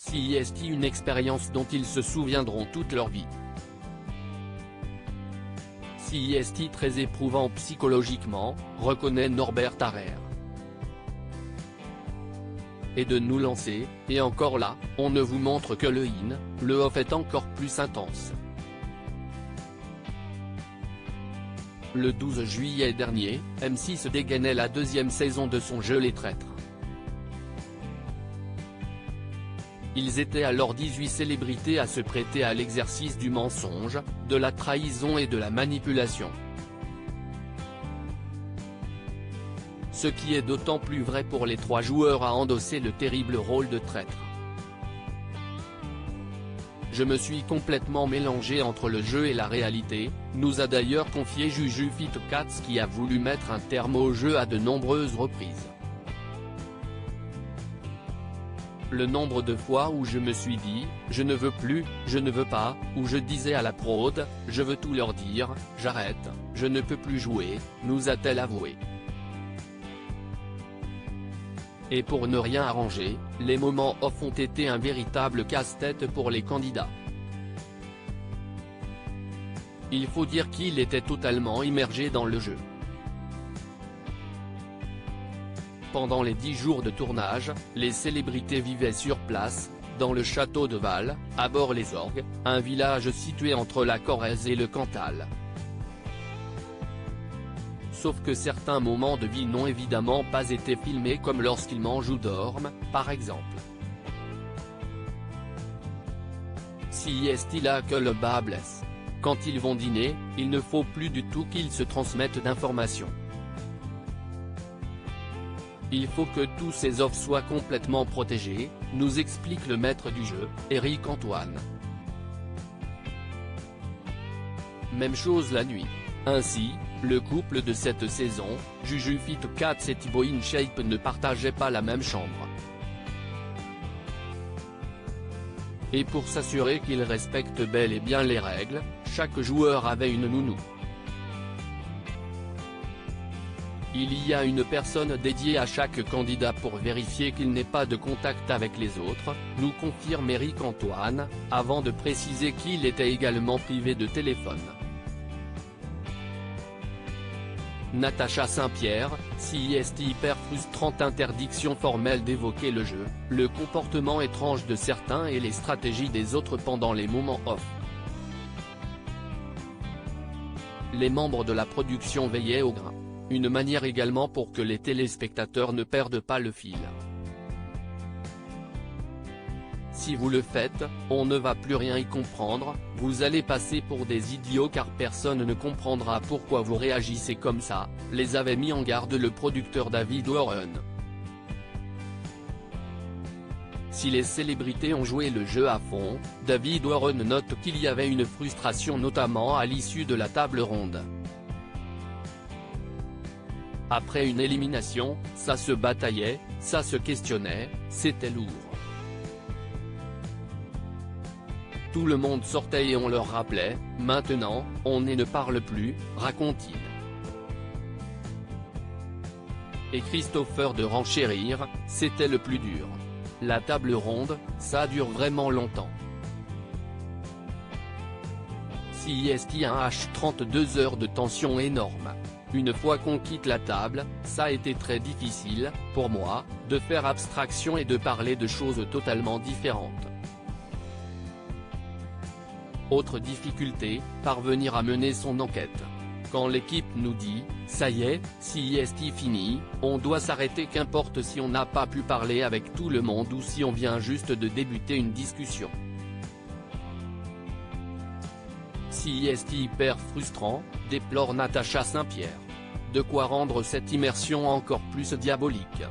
CIST, une expérience dont ils se souviendront toute leur vie. CIST très éprouvant psychologiquement, reconnaît Norbert Tarrer. Et de nous lancer, et encore là, on ne vous montre que le in, le off est encore plus intense. Le 12 juillet dernier, M6 dégainait la deuxième saison de son jeu Les Traîtres. Ils étaient alors 18 célébrités à se prêter à l'exercice du mensonge, de la trahison et de la manipulation. Ce qui est d'autant plus vrai pour les 3 joueurs à endosser le terrible rôle de traître. Je me suis complètement mélangé entre le jeu et la réalité, nous a d'ailleurs confié Juju Fitcats, qui a voulu mettre un terme au jeu à de nombreuses reprises. Le nombre de fois où je me suis dit « je ne veux plus, je ne veux pas », où je disais à la prod « je veux tout leur dire, j'arrête, je ne peux plus jouer », nous a-t-elle avoué. Et pour ne rien arranger, les moments off ont été un véritable casse-tête pour les candidats. Il faut dire qu'il était totalement immergé dans le jeu. Pendant les 10 jours de tournage, les célébrités vivaient sur place, dans le château de Val, à Bord-les-Orgues, un village situé entre la Corrèze et le Cantal. Sauf que certains moments de vie n'ont évidemment pas été filmés, comme lorsqu'ils mangent ou dorment, par exemple. CIST là que le bas blesse. Quand ils vont dîner, il ne faut plus du tout qu'ils se transmettent d'informations. Il faut que tous ces offres soient complètement protégés, nous explique le maître du jeu, Éric Antoine. Même chose la nuit. Ainsi, le couple de cette saison, Juju Fitcats et Thibaut InShape, ne partageaient pas la même chambre. Et pour s'assurer qu'ils respectent bel et bien les règles, chaque joueur avait une nounou. Il y a une personne dédiée à chaque candidat pour vérifier qu'il n'ait pas de contact avec les autres, nous confirme Éric Antoine, avant de préciser qu'il était également privé de téléphone. Natacha Saint-Pierre, CIST hyper frustrante, interdiction formelle d'évoquer le jeu, le comportement étrange de certains et les stratégies des autres pendant les moments off. Les membres de la production veillaient au grain. Une manière également pour que les téléspectateurs ne perdent pas le fil. Si vous le faites, on ne va plus rien y comprendre, vous allez passer pour des idiots car personne ne comprendra pourquoi vous réagissez comme ça, les avait mis en garde le producteur David Warren. Si les célébrités ont joué le jeu à fond, David Warren note qu'il y avait une frustration notamment à l'issue de la table ronde. Après une élimination, ça se bataillait, ça se questionnait, c'était lourd. Tout le monde sortait et on leur rappelait, maintenant, on ne parle plus, raconte-t-il. Et Christopher de renchérir, c'était le plus dur. La table ronde, ça dure vraiment longtemps. CIST un H 32 heures de tension énorme. Une fois qu'on quitte la table, ça a été très difficile, pour moi, de faire abstraction et de parler de choses totalement différentes. Autre difficulté, parvenir à mener son enquête. Quand l'équipe nous dit « ça y est, CIST fini », on doit s'arrêter, qu'importe si on n'a pas pu parler avec tout le monde ou si on vient juste de débuter une discussion. CIST hyper frustrant, déplore Natacha Saint-Pierre. De quoi rendre cette immersion encore plus diabolique.